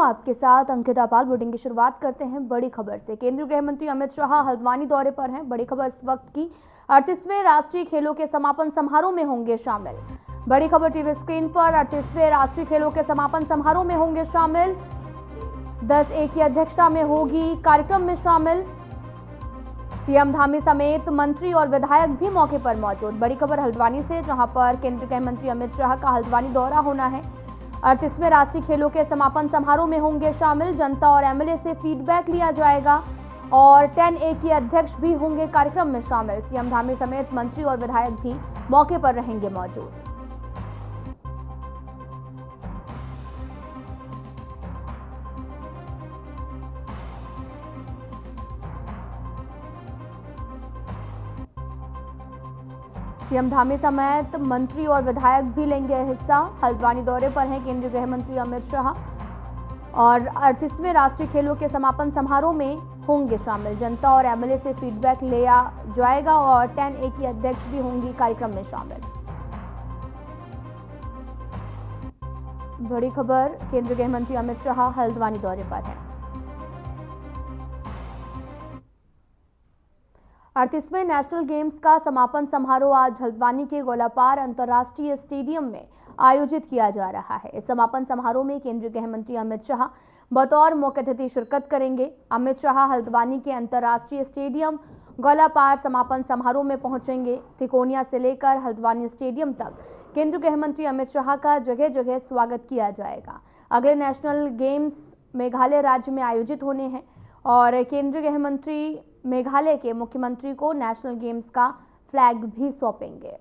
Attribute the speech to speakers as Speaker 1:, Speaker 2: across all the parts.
Speaker 1: आपके साथ अंकिता पाल। बुलेटिन की शुरुआत करते हैं बड़ी खबर से। केंद्रीय गृह मंत्री अमित शाह हल्द्वानी दौरे पर हैं। बड़ी खबर इस वक्त की, 38वें राष्ट्रीय खेलों के समापन समारोह में होंगे शामिल। बड़ी खबर टीवी स्क्रीन पर, 38वें राष्ट्रीय खेलों के समापन समारोह में होंगे शामिल। 10A की अध्यक्षता में होगी कार्यक्रम में शामिल। सीएम धामी समेत मंत्री और विधायक भी मौके पर मौजूद। बड़ी खबर हल्द्वानी से, जहां पर केंद्रीय गृह मंत्री अमित शाह का हल्द्वानी दौरा होना है। 38वें राष्ट्रीय खेलों के समापन समारोह में होंगे शामिल। जनता और एमएलए से फीडबैक लिया जाएगा और 10A की अध्यक्ष भी होंगे कार्यक्रम में शामिल। सीएम धामी समेत मंत्री और विधायक भी मौके पर रहेंगे मौजूद। सीएम धामी समेत मंत्री और विधायक भी लेंगे हिस्सा। हल्द्वानी दौरे पर हैं केंद्रीय गृह मंत्री अमित शाह और 38वें राष्ट्रीय खेलों के समापन समारोह में होंगे शामिल। जनता और एमएलए से फीडबैक लिया जाएगा और 10A की अध्यक्ष भी होंगी कार्यक्रम में शामिल। बड़ी खबर, केंद्रीय गृह मंत्री अमित शाह हल्द्वानी दौरे पर है। 38वें नेशनल गेम्स का समापन समारोह आज हल्द्वानी के गोलापार अंतर्राष्ट्रीय स्टेडियम में आयोजित किया जा रहा है। इस समापन समारोह में केंद्रीय गृह मंत्री अमित शाह बतौर मुख्य अतिथि शिरकत करेंगे। अमित शाह हल्द्वानी के अंतर्राष्ट्रीय स्टेडियम गोलापार समापन समारोह में पहुंचेंगे। तिकोनिया से लेकर हल्द्वानी स्टेडियम तक केंद्रीय गृह मंत्री अमित शाह का जगह जगह स्वागत किया जाएगा। अगले नेशनल गेम्स मेघालय राज्य में आयोजित होने हैं और केंद्रीय गृह मंत्री मेघालय के मुख्यमंत्री को नेशनल गेम्स का फ्लैग भी सौंपेंगे।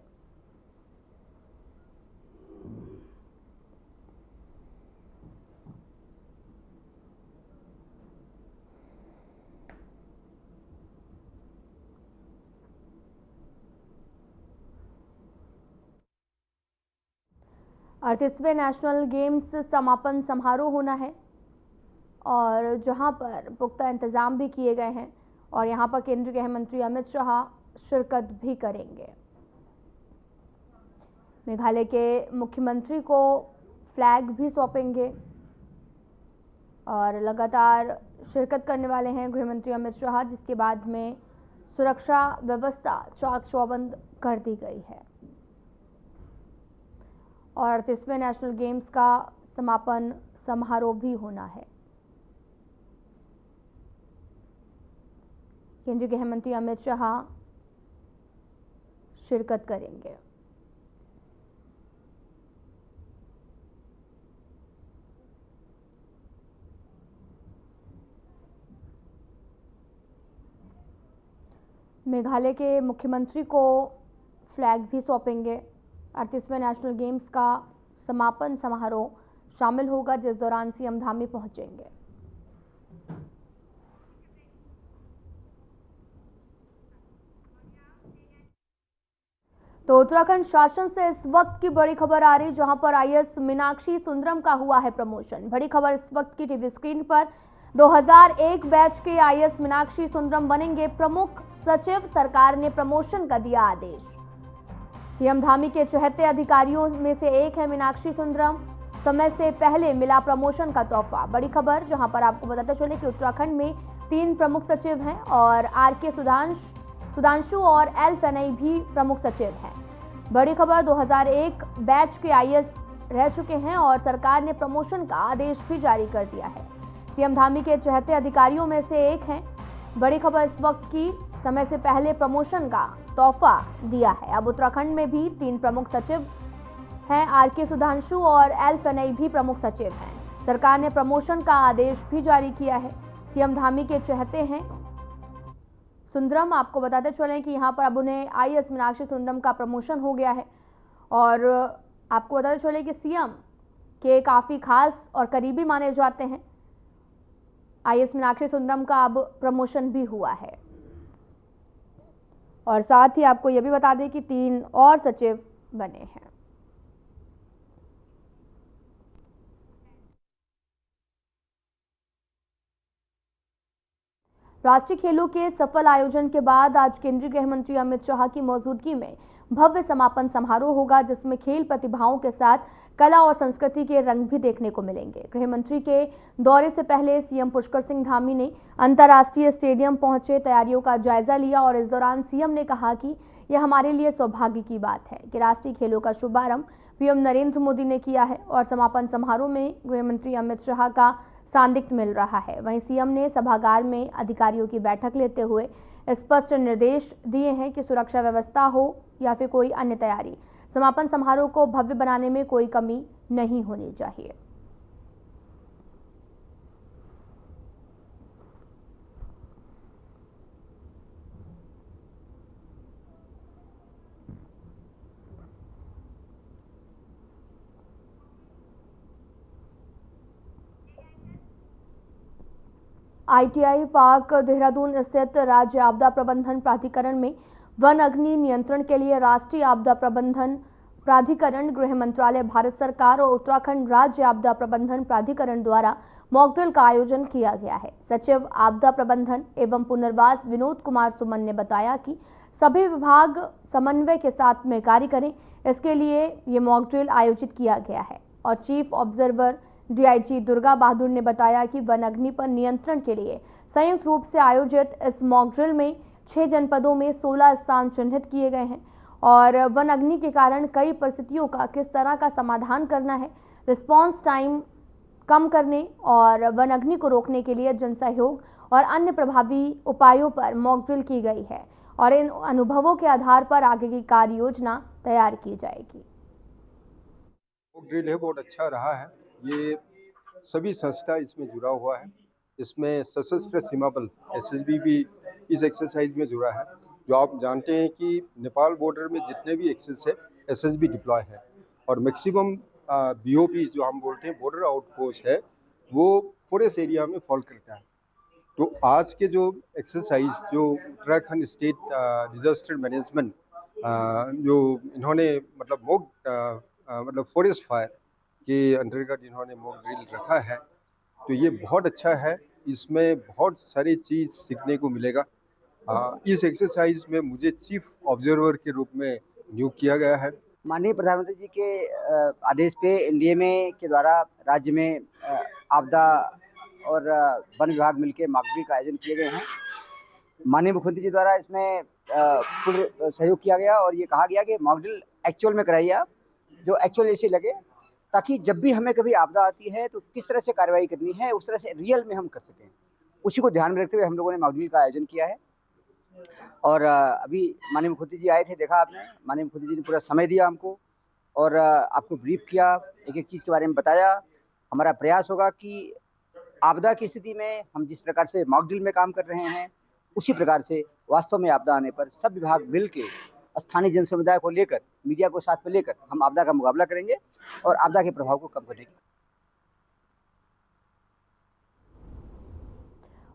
Speaker 1: अड़तीसवें नेशनल गेम्स समापन समारोह होना है और जहां पर पुख्ता इंतजाम भी किए गए हैं और यहां पर केंद्रीय गृह मंत्री अमित शाह शिरकत भी करेंगे। मेघालय के मुख्यमंत्री को फ्लैग भी सौंपेंगे और लगातार शिरकत करने वाले हैं गृह मंत्री अमित शाह, जिसके बाद में सुरक्षा व्यवस्था चाक चौबंद कर दी गई है और 38वें नेशनल गेम्स का समापन समारोह भी होना है। केंद्रीय गृह मंत्री अमित शाह शिरकत करेंगे। मेघालय के मुख्यमंत्री को फ्लैग भी सौंपेंगे। 38वें नेशनल गेम्स का समापन समारोह शामिल होगा, जिस दौरान सीएम धामी पहुंचेंगे। तो उत्तराखंड शासन से इस वक्त की बड़ी खबर आ रही, जहां पर आईएएस मीनाक्षी सुंदरम का हुआ है प्रमोशन। बड़ी खबर इस वक्त की टीवी स्क्रीन पर, 2001 बैच के आईएएस मीनाक्षी सुंदरम बनेंगे प्रमुख सचिव। सरकार ने प्रमोशन का दिया आदेश। सीएम धामी के चहेते अधिकारियों में से एक है मीनाक्षी सुंदरम। समय से पहले मिला प्रमोशन का तोहफा। बड़ी खबर, जहां पर आपको बताते चले कि उत्तराखंड में 3 प्रमुख सचिव हैं और आरके सुधांशु और एल फेनई भी प्रमुख सचिव हैं। बड़ी खबर, 2001 बैच के आईएएस रह चुके हैं और सरकार ने प्रमोशन का आदेश भी जारी कर दिया है। सीएम धामी के चहेते अधिकारियों में से एक हैं। बड़ी खबर इस वक्त की, समय से पहले प्रमोशन का तोहफा दिया है। अब उत्तराखंड में भी 3 प्रमुख सचिव हैं, आरके सुधांशु और एल फेनई भी प्रमुख सचिव हैं। सरकार ने प्रमोशन का आदेश भी जारी किया है। सीएम धामी के चहेते हैं सुंदरम। आपको बताते चलें कि यहाँ पर अब उन्हें आईएएस मीनाक्षी सुंदरम का प्रमोशन हो गया है और आपको बताते चलें कि सीएम के काफ़ी खास और करीबी माने जाते हैं। आईएएस मीनाक्षी सुंदरम का अब प्रमोशन भी हुआ है और साथ ही आपको यह भी बता दें कि 3 और सचिव बने हैं। राष्ट्रीय खेलों के सफल आयोजन के बाद आज केंद्रीय गृह मंत्री अमित शाह की मौजूदगी में भव्य समापन समारोह होगा, जिसमें खेल प्रतिभाओं के साथ कला और संस्कृति के रंग भी देखने को मिलेंगे। गृह मंत्री के दौरे से पहले सीएम पुष्कर सिंह धामी ने अंतर्राष्ट्रीय स्टेडियम पहुंचे तैयारियों का जायजा लिया और इस दौरान सीएम ने कहा कि यह हमारे लिए सौभाग्य की बात है कि राष्ट्रीय खेलों का शुभारंभ पीएम नरेंद्र मोदी ने किया है और समापन समारोह में गृह मंत्री अमित शाह का सानिध्य मिल रहा है। वहीं सीएम ने सभागार में अधिकारियों की बैठक लेते हुए स्पष्ट निर्देश दिए हैं कि सुरक्षा व्यवस्था हो या फिर कोई अन्य तैयारी, समापन समारोह को भव्य बनाने में कोई कमी नहीं होनी चाहिए। आईटीआई पार्क देहरादून स्थित राज्य आपदा प्रबंधन प्राधिकरण में वन अग्नि नियंत्रण के लिए राष्ट्रीय आपदा प्रबंधन प्राधिकरण, गृह मंत्रालय, भारत सरकार और उत्तराखंड राज्य आपदा प्रबंधन प्राधिकरण द्वारा मॉक ड्रिल का आयोजन किया गया है। सचिव आपदा प्रबंधन एवं पुनर्वास विनोद कुमार सुमन ने बताया कि सभी विभाग समन्वय के साथ में कार्य करें, इसके लिए ये मॉक ड्रिल आयोजित किया गया है। और चीफ ऑब्जर्वर डीआईजी दुर्गा बहादुर ने बताया कि वन अग्नि पर नियंत्रण के लिए संयुक्त रूप से आयोजित इस मॉक ड्रिल में 6 जनपदों में 16 स्थान चिन्हित किए गए हैं और वन अग्नि के कारण कई परिस्थितियों का किस तरह का समाधान करना है, रिस्पांस टाइम कम करने और वन अग्नि को रोकने के लिए जन सहयोग और अन्य प्रभावी उपायों पर मॉक ड्रिल की गई है और इन अनुभवों के आधार पर आगे की कार्य योजना तैयार की जाएगी।
Speaker 2: मॉक ड्रिल है, बहुत अच्छा रहा है। ये सभी संस्था इसमें जुड़ा हुआ है। इसमें सशस्त्र सीमा बल एसएसबी भी इस एक्सरसाइज में जुड़ा है। जो आप जानते हैं कि नेपाल बॉर्डर में जितने भी एक्सेस है एसएसबी डिप्लॉय है और मैक्सिमम बीओपी जो हम बोलते हैं बॉर्डर आउटपोस्ट है वो फॉरेस्ट एरिया में फॉल करता है। तो आज के जो एक्सरसाइज जो उत्तराखंड स्टेट डिजास्टर मैनेजमेंट जो इन्होंने मतलब फॉरेस्ट फायर के अंतर्गत इन्होंने मॉक ड्रिल रखा है, तो ये बहुत अच्छा है। इसमें बहुत सारी चीज़ सीखने को मिलेगा। इस एक्सरसाइज में मुझे चीफ ऑब्जर्वर के रूप में नियुक्त किया गया है।
Speaker 3: माननीय प्रधानमंत्री जी के आदेश पे एनडीए में के द्वारा राज्य में आपदा और वन विभाग मिलकर मॉक ड्रिल का आयोजन किए गए हैं। माननीय मुख्यमंत्री जी द्वारा इसमें पूर्ण सहयोग किया गया और ये कहा गया कि मॉक ड्रिल एक्चुअल में कराइए आप, जो एक्चुअल जैसे लगे, ताकि जब भी हमें कभी आपदा आती है तो किस तरह से कार्रवाई करनी है उस तरह से रियल में हम कर सकें। उसी को ध्यान में रखते हुए हम लोगों ने मॉक ड्रिल का आयोजन किया है। और अभी माननीय मुख्यमंत्री जी आए थे, देखा आपने, माननीय मुख्यमंत्री जी ने पूरा समय दिया हमको और आपको ब्रीफ किया, एक एक चीज़ के बारे में बताया। हमारा प्रयास होगा कि आपदा की स्थिति में हम जिस प्रकार से मॉक ड्रिल में काम कर रहे हैं उसी प्रकार से वास्तव में आपदा आने पर सब विभाग मिल के स्थानीय जन समुदाय को लेकर, मीडिया को साथ में लेकर हम आपदा का मुकाबला करेंगे और आपदा के प्रभाव को कम करने की।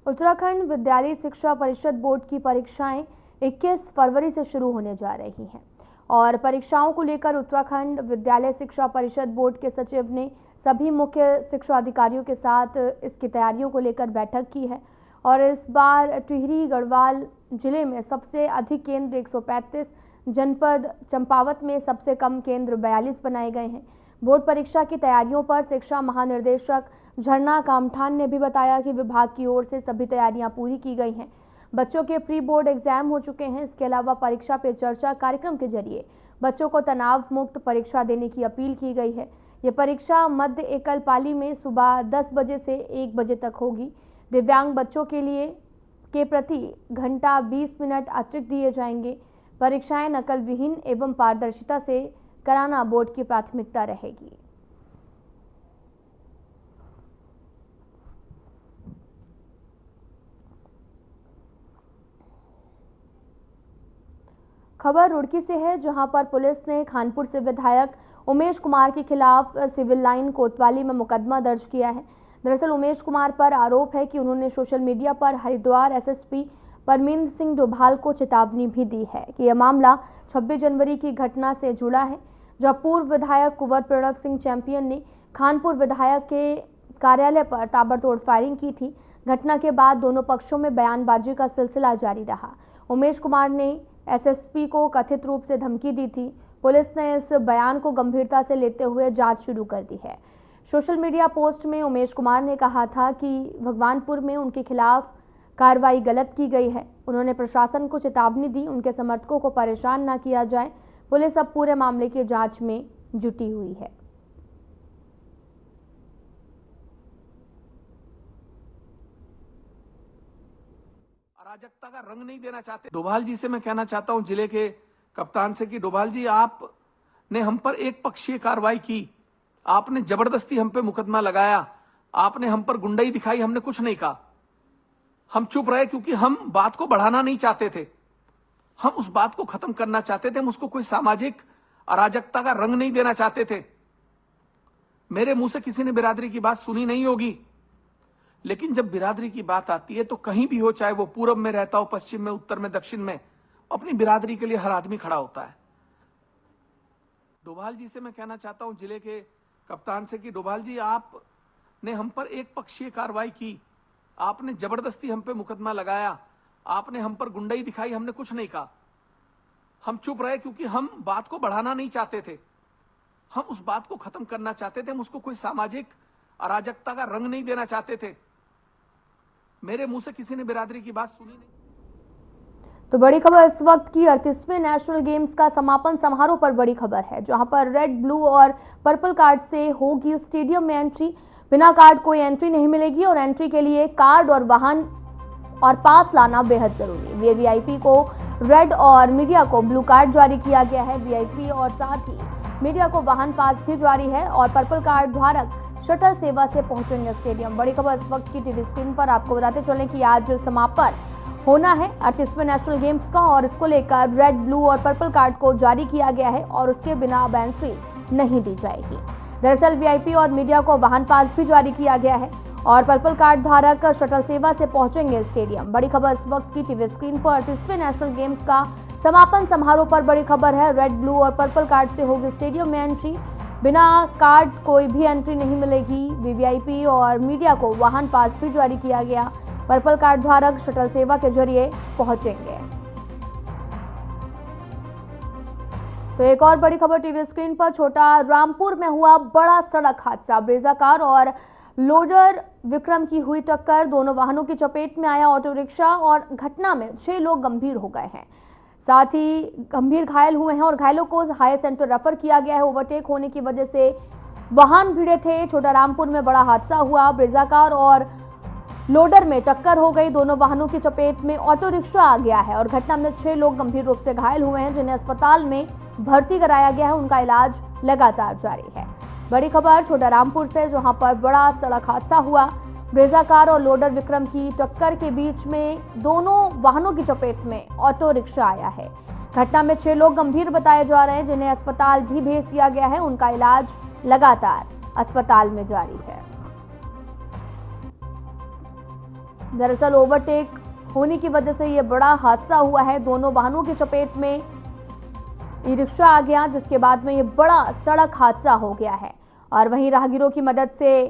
Speaker 1: उत्तराखंड विद्यालय शिक्षा परिषद बोर्ड की परीक्षाएं 21 फरवरी से शुरू होने जा रही हैं और परीक्षाओं को लेकर उत्तराखंड विद्यालय शिक्षा परिषद बोर्ड के सचिव ने सभी मुख्य शिक्षा अधिकारियों के साथ इसकी तैयारियों को लेकर बैठक की है और इस बार टिहरी गढ़वाल जिले में सबसे अधिक केंद्र 135, जनपद चंपावत में सबसे कम केंद्र 42 बनाए गए हैं। बोर्ड परीक्षा की तैयारियों पर शिक्षा महानिदेशक झरना कामठान ने भी बताया कि विभाग की ओर से सभी तैयारियां पूरी की गई हैं। बच्चों के प्री बोर्ड एग्जाम हो चुके हैं। इसके अलावा परीक्षा पे चर्चा कार्यक्रम के जरिए बच्चों को तनाव मुक्त परीक्षा देने की अपील की गई है। ये परीक्षा मध्य एकल पाली में सुबह 10 बजे से 1 बजे तक होगी। दिव्यांग बच्चों के लिए के प्रति घंटा 20 मिनट अतिरिक्त दिए जाएंगे। परीक्षाएं नकल विहीन एवं पारदर्शिता से कराना बोर्ड की प्राथमिकता रहेगी। खबर रुड़की से है, जहां पर पुलिस ने खानपुर से विधायक उमेश कुमार के खिलाफ सिविल लाइन कोतवाली में मुकदमा दर्ज किया है। दरअसल उमेश कुमार पर आरोप है कि उन्होंने सोशल मीडिया पर हरिद्वार एसएसपी परमिंदर सिंह डोभाल को चेतावनी भी दी है कि यह मामला 26 जनवरी की घटना से जुड़ा है, जब पूर्व विधायक कुंवर प्रणव सिंह चैंपियन ने खानपुर विधायक के कार्यालय पर ताबड़तोड़ फायरिंग की थी। घटना के बाद दोनों पक्षों में बयानबाजी का सिलसिला जारी रहा। उमेश कुमार ने एसएसपी को कथित रूप से धमकी दी थी। पुलिस ने इस बयान को गंभीरता से लेते हुए जांच शुरू कर दी है। सोशल मीडिया पोस्ट में उमेश कुमार ने कहा था कि भगवानपुर में उनके खिलाफ कार्रवाई गलत की गई है। उन्होंने प्रशासन को चेतावनी दी, उनके समर्थकों को परेशान न किया जाए। पुलिस अब पूरे मामले की जांच में जुटी हुई है।
Speaker 4: अराजकता का रंग नहीं देना चाहते। डोभाल जी से मैं कहना चाहता हूं, जिले के कप्तान से, कि डोभाल जी आपने हम पर एक पक्षीय कार्रवाई की, आपने जबरदस्ती हम पे मुकदमा लगाया, आपने हम पर गुंडाई दिखाई, हमने कुछ नहीं कहा। हम चुप रहे क्योंकि हम बात को बढ़ाना नहीं चाहते थे, हम उस बात को खत्म करना चाहते थे, हम उसको कोई सामाजिक अराजकता का रंग नहीं देना चाहते थे। मेरे मुंह से किसी ने बिरादरी की बात सुनी नहीं होगी, लेकिन जब बिरादरी की बात आती है तो कहीं भी हो, चाहे वो पूरब में रहता हो, पश्चिम में, उत्तर में, दक्षिण में, अपनी बिरादरी के लिए हर आदमी खड़ा होता है। डोभाल जी से मैं कहना चाहता हूं, जिले के कप्तान से, कि डोभाल जी आपने हम पर एक पक्षीय कार्रवाई की, आपने जबरदस्ती हम पे मुकदमा लगाया, आपने हम पर गुंडाई दिखाई, हमने कुछ नहीं कहा। हम चुप रहे क्योंकि हम बात को बढ़ाना नहीं चाहते थे, हम उस बात को खत्म करना चाहते थे, हम उसको कोई सामाजिक अराजकता का रंग नहीं देना चाहते थे। मेरे मुंह से किसी ने बिरादरी की बात सुनी नहीं।
Speaker 1: तो बड़ी खबर इस वक्त की 38वें नेशनल गेम्स का समापन समारोह पर बड़ी खबर है, जहां पर रेड, ब्लू और पर्पल कार्ड से होगी स्टेडियम में एंट्री। बिना कार्ड कोई एंट्री नहीं मिलेगी और एंट्री के लिए कार्ड और वाहन और पास लाना बेहद जरूरी। वीआईपी को रेड और मीडिया को ब्लू कार्ड जारी किया गया है। वीआईपी और साथ ही मीडिया को वाहन पास भी जारी है और पर्पल कार्ड धारक शटल सेवा से पहुंचेंगे स्टेडियम। बड़ी खबर इस वक्त की टीवी स्क्रीन पर आपको बताते चलें कि आज समापन होना है 38वें नेशनल गेम्स का और इसको लेकर रेड, ब्लू और पर्पल कार्ड को जारी किया गया है और उसके बिना अब एंट्री नहीं दी जाएगी। दरअसल वीआईपी और मीडिया को वाहन पास भी जारी किया गया है और पर्पल कार्ड धारक शटल सेवा से पहुंचेंगे स्टेडियम। बड़ी खबर इस वक्त की टीवी स्क्रीन पर 38वें नेशनल गेम्स का समापन समारोह पर बड़ी खबर है। रेड, ब्लू और पर्पल कार्ड से होगी स्टेडियम में एंट्री। बिना कार्ड कोई भी एंट्री नहीं मिलेगी। वीवीआईपी और मीडिया को वाहन पास भी जारी किया गया। पर्पल कार्ड धारक शटल सेवा के जरिए पहुंचेंगे। तो एक और बड़ी खबर टीवी स्क्रीन पर, छोटा रामपुर में हुआ बड़ा सड़क हादसा। ब्रेजा कार और लोडर विक्रम की हुई टक्कर, दोनों वाहनों की चपेट में आया ऑटो रिक्शा और घटना में 6 लोग गंभीर हो गए हैं, साथ ही गंभीर घायल हुए हैं और घायलों को हायर सेंटर रेफर किया गया है। ओवरटेक होने की वजह से वाहन भिड़े थे। छोटा रामपुर में बड़ा हादसा हुआ। ब्रेजा कार और लोडर में टक्कर हो गई, दोनों वाहनों की चपेट में ऑटो रिक्शा आ गया है और घटना में 6 लोग गंभीर रूप से घायल हुए हैं, जिन्हें अस्पताल में भर्ती कराया गया है। उनका इलाज लगातार जारी है। बड़ी खबर छोटा रामपुर से, जहां पर बड़ा सड़क हादसा हुआ। ब्रेजा कार और लोडर विक्रम की टक्कर के बीच में दोनों वाहनों की चपेट में ऑटो रिक्शा आया है। घटना में 6 लोग गंभीर बताए जा रहे हैं, जिन्हें अस्पताल भी भेज दिया गया है। उनका इलाज लगातार अस्पताल में जारी है। दरअसल ओवरटेक होने की वजह से यह बड़ा हादसा हुआ है। दोनों वाहनों की चपेट में ई रिक्शा आ गया, जिसके बाद में ये बड़ा सड़क हादसा हो गया है और वहीं राहगीरों की मदद से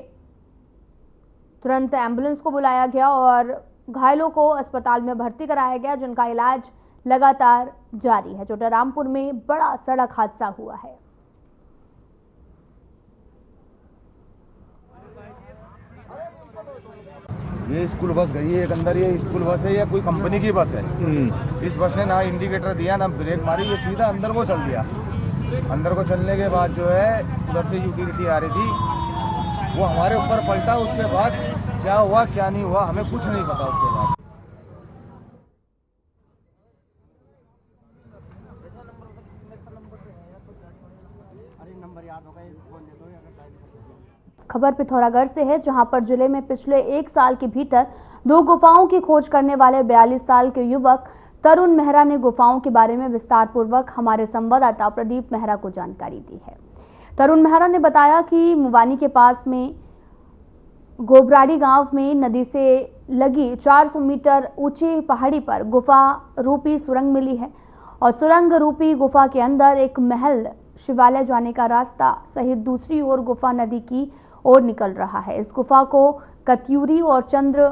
Speaker 1: तुरंत एम्बुलेंस को बुलाया गया और घायलों को अस्पताल में भर्ती कराया गया, जिनका इलाज लगातार जारी है। छोटा रामपुर में बड़ा सड़क हादसा हुआ है।
Speaker 5: ये स्कूल बस गई है एक अंदर, ये स्कूल बस है या कोई कंपनी की बस है। इस बस ने ना इंडिकेटर दिया ना ब्रेक मारी, ये सीधा अंदर को चल दिया। अंदर को चलने के बाद जो है उधर से यूटिलिटी आ रही थी, वो हमारे ऊपर पलटा। उसके बाद क्या हुआ क्या नहीं हुआ हमें कुछ नहीं पता। उसके बाद
Speaker 1: खबर पिथौरागढ़ से है, जहां पर जिले में पिछले 1 साल के भीतर 2 गुफाओं की खोज करने वाले 42 साल के युवक तरुण मेहरा ने गुफाओं के बारे में विस्तार पूर्वक हमारे संवाददाता प्रदीप मेहरा को जानकारी दी है। तरुण मेहरा ने बताया कि मुवानी के पास में गोबराड़ी गांव में नदी से लगी 400 मीटर ऊंची पहाड़ी पर गुफा रूपी सुरंग मिली है और सुरंग रूपी गुफा के अंदर एक महल, शिवालय जाने का रास्ता सहित दूसरी ओर गुफा नदी की ओर निकल रहा है। इस गुफा को कत्यूरी और चंद्र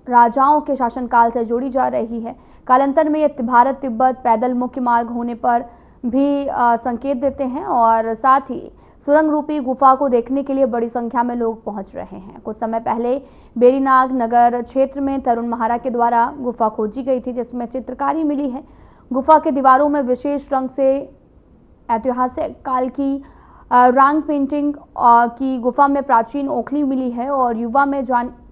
Speaker 1: राजाओं के शासनकाल से जोड़ी जा रही है। कालांतर में ये भारत तिब्बत पैदल मुख्य मार्ग होने पर भी संकेत देते हैं और साथ ही सुरंग रूपी गुफा को देखने के लिए बड़ी संख्या में लोग पहुंच रहे हैं। कुछ समय पहले बेरीनाग नगर क्षेत्र में तरुण महारा के द्वारा गुफा खोजी गई थी, जिसमें चित्रकारी मिली है। गुफा के दीवारों में विशेष रंग से ऐतिहासिक काल की रंग पेंटिंग की गुफा में प्राचीन ओखली मिली है और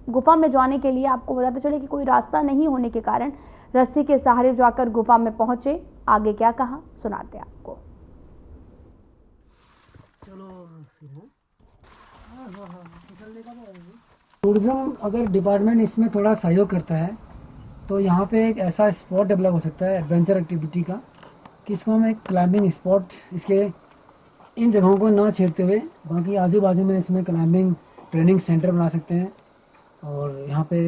Speaker 1: गुफा में जाने के लिए आपको बताते चले कि कोई रास्ता नहीं होने के कारण रस्सी के सहारे जाकर गुफा में पहुंचे। आगे क्या कहा सुनाते हैं आपको।
Speaker 6: टूरिज्म अगर डिपार्टमेंट इसमें थोड़ा सहयोग करता है तो यहाँ पे एक ऐसा स्पॉट डेवलप हो सकता है एडवेंचर एक्टिविटी का कि इसको हम एक क्लाइंबिंग स्पॉट इसके इन जगहों को ना छेड़ते हुए बाकी आजू बाजू में इसमें क्लाइंबिंग ट्रेनिंग सेंटर बना सकते हैं और यहाँ पे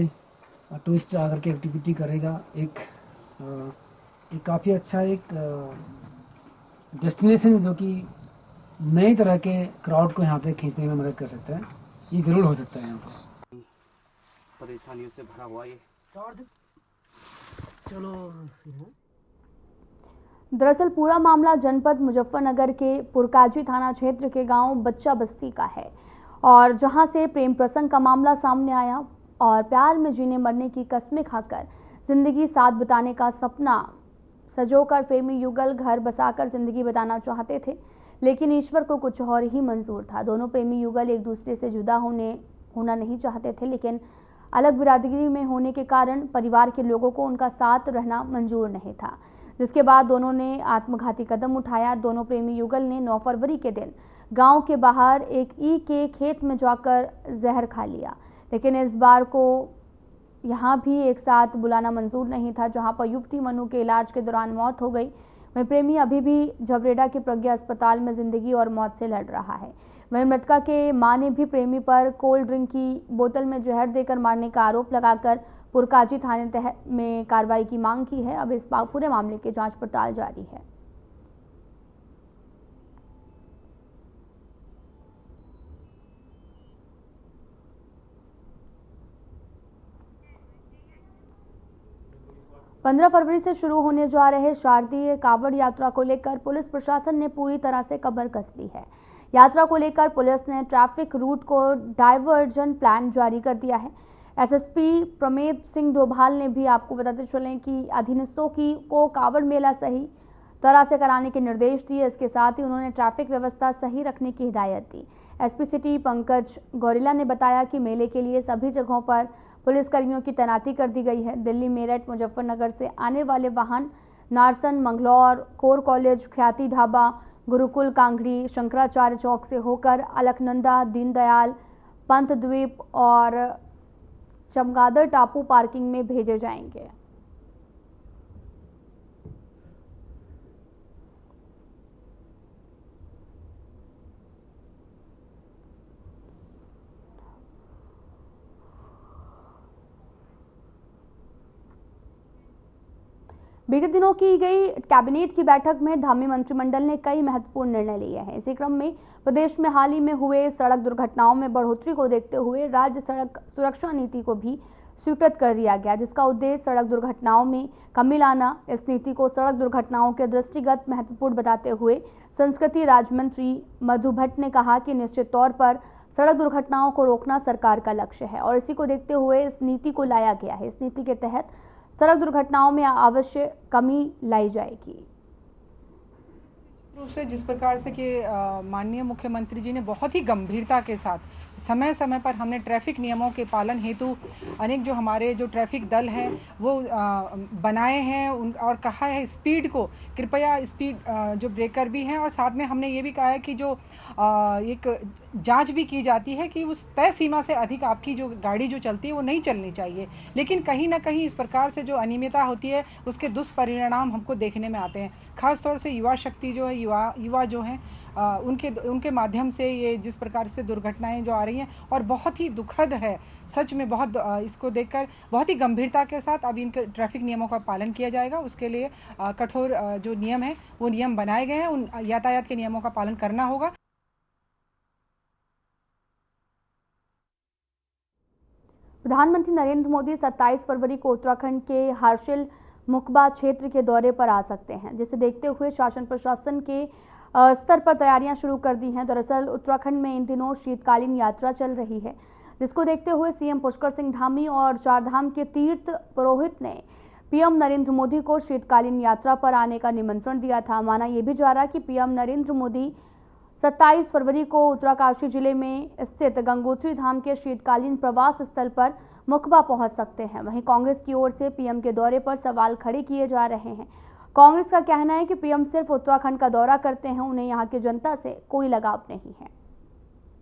Speaker 6: टूरिस्ट आकर के एक्टिविटी करेगा। एक काफ़ी अच्छा एक डेस्टिनेशन जो कि नई तरह के क्राउड को यहाँ पे खींचने में मदद कर सकता है। ये ज़रूर हो सकता है यहाँ पे।
Speaker 7: परेशानियों से भरा हुआ ये
Speaker 6: चलो।
Speaker 1: दरअसल पूरा मामला जनपद मुजफ्फरनगर के पुरकाजी थाना क्षेत्र के गांव बच्चा बस्ती का है और जहां से प्रेम प्रसंग का मामला सामने आया और प्यार में जीने मरने की कस्में खाकर जिंदगी साथ बिताने का सपना सजोकर प्रेमी युगल घर बसाकर जिंदगी बिताना चाहते थे, लेकिन ईश्वर को कुछ और ही मंजूर था। दोनों प्रेमी युगल एक दूसरे से जुदा होना नहीं चाहते थे, लेकिन अलग बिरादरी में होने के कारण परिवार के लोगों को उनका साथ रहना मंजूर नहीं था, जिसके बाद दोनों ने आत्मघाती कदम उठाया। दोनों प्रेमी युगल ने 9 फरवरी के दिन गांव के बाहर एक ईख के खेत में जाकर जहर खा लिया, लेकिन इस बार को यहां भी एक साथ बुलाना मंजूर नहीं था, जहां पर युवती मनु के इलाज के दौरान मौत हो गई। वहीं प्रेमी अभी भी झबरेड़ा के प्रज्ञा अस्पताल में जिंदगी और मौत से लड़ रहा है। वहीं मृतका के मां ने भी प्रेमी पर कोल्ड ड्रिंक की बोतल में जहर देकर मारने का आरोप लगाकर पुरकाजी थाने में कार्रवाई की मांग की है। अब इस पूरे मामले की जांच पड़ताल जारी है। पंद्रह फरवरी से शुरू होने जा रहे शारदीय कांवड़ यात्रा को लेकर पुलिस प्रशासन ने पूरी तरह से कमर कस ली है। यात्रा को लेकर पुलिस ने ट्रैफिक रूट को डायवर्जन प्लान जारी कर दिया है। एसएसपी प्रमेद सिंह डोभाल ने भी आपको बताते चले कि अधीनस्थों को कांवड़ मेला सही तरह से कराने के निर्देश दिए। इसके साथ ही उन्होंने ट्रैफिक व्यवस्था सही रखने की हिदायत दी। एसपी सिटी पंकज गौरेला ने बताया कि मेले के लिए सभी जगहों पर पुलिसकर्मियों की तैनाती कर दी गई है। दिल्ली, मेरठ, मुजफ्फरनगर से आने वाले वाहन नारसन, मंगलौर, कोर कॉलेज, ख्याति ढाबा, गुरुकुल कांगड़ी, शंकराचार्य चौक से होकर अलकनंदा, दीनदयाल, पंत द्वीप और चमगादड़ टापू पार्किंग में भेजे जाएंगे। बीते दिनों की गई कैबिनेट की बैठक में धामी मंत्रिमंडल ने कई महत्वपूर्ण निर्णय लिए हैं। इसी क्रम में प्रदेश में हाल ही में हुए सड़क दुर्घटनाओं में बढ़ोतरी को देखते हुए राज्य सड़क सुरक्षा नीति को भी स्वीकृत कर दिया गया, जिसका उद्देश्य सड़क दुर्घटनाओं में कमी लाना। इस नीति को सड़क दुर्घटनाओं के दृष्टिगत महत्वपूर्ण बताते हुए संस्कृति राज्य मंत्री मधु भट्ट ने कहा कि निश्चित तौर पर सड़क दुर्घटनाओं को रोकना सरकार का लक्ष्य है और इसी को देखते हुए इस नीति को लाया गया है। इस नीति के तहत सड़क दुर्घटनाओं में अवश्य कमी लाई जाएगी।
Speaker 8: रूप से जिस प्रकार से कि माननीय मुख्यमंत्री जी ने बहुत ही गंभीरता के साथ समय समय पर हमने ट्रैफिक नियमों के पालन हेतु अनेक जो हमारे जो ट्रैफिक दल हैं वो बनाए हैं और कहा है स्पीड को कृपया स्पीड जो ब्रेकर भी हैं और साथ में हमने ये भी कहा है कि जो एक जांच भी की जाती है कि उस तय सीमा से अधिक आपकी जो गाड़ी जो चलती है वो नहीं चलनी चाहिए। लेकिन कहीं ना कहीं इस प्रकार से जो अनियमितता होती है उसके दुष्परिणाम हमको देखने में आते हैं। खास तौर से युवा शक्ति जो है युवा जो हैं उनके माध्यम से ये जिस प्रकार से दुर्घटनाएं जो आ रही हैं और बहुत ही दुखद है सच में। बहुत इसको देखकर बहुत ही गंभीरता के साथ अब इन ट्रैफिक नियमों का पालन किया जाएगा। उसके लिए कठोर जो नियम है वो नियम बनाए गए हैं, उन यातायात के नियमों का पालन करना होगा।
Speaker 1: प्रधानमंत्री नरेंद्र मोदी 27 फरवरी को उत्तराखंड के हार्सिल मुकबा क्षेत्र के दौरे पर आ सकते हैं, जिसे देखते हुए शासन प्रशासन के स्तर पर तैयारियां शुरू कर दी हैं। दरअसल उत्तराखंड में इन दिनों शीतकालीन यात्रा चल रही है, जिसको देखते हुए सीएम पुष्कर सिंह धामी और चारधाम के तीर्थ पुरोहित ने पीएम नरेंद्र मोदी को शीतकालीन यात्रा पर आने का निमंत्रण दिया था। माना यह भी जा रहा कि पीएम नरेंद्र मोदी 27 फरवरी को उत्तरकाशी जिले में स्थित गंगोत्री धाम के शीतकालीन प्रवास स्थल पर मुकबा पहुंच सकते हैं। वहीं कांग्रेस की ओर से पीएम के दौरे पर सवाल खड़े किए जा रहे हैं। कांग्रेस का कहना है कि पीएम सिर्फ उत्तराखंड का दौरा करते हैं, उन्हें यहां की जनता से कोई लगाव नहीं है।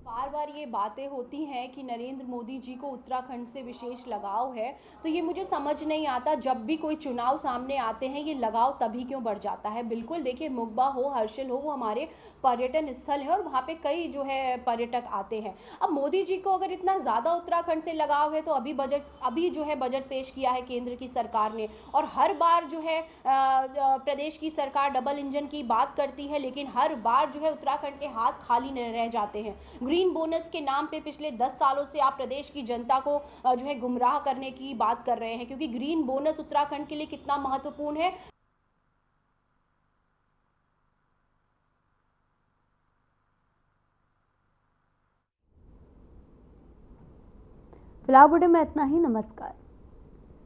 Speaker 9: बार बार ये बातें होती हैं कि नरेंद्र मोदी जी को उत्तराखंड से विशेष लगाव है, तो ये मुझे समझ नहीं आता। जब भी कोई चुनाव सामने आते हैं ये लगाव तभी क्यों बढ़ जाता है। बिल्कुल देखिए, मुकबा हो, हर्षिल हो, वो हमारे पर्यटन स्थल है और वहाँ पे कई जो है पर्यटक आते हैं। अब मोदी जी को अगर इतना ज़्यादा उत्तराखंड से लगाव है तो अभी जो है बजट पेश किया है केंद्र की सरकार ने, और हर बार जो है प्रदेश की सरकार डबल इंजन की बात करती है, लेकिन हर बार जो है उत्तराखंड के हाथ खाली रह जाते हैं। ग्रीन बोनस के नाम पे पिछले 10 सालों से आप प्रदेश की जनता को जो है गुमराह करने की बात कर रहे हैं, क्योंकि ग्रीन बोनस उत्तराखंड के लिए कितना महत्वपूर्ण है।
Speaker 1: फिलहाल बुलेटिन में इतना ही। नमस्कार।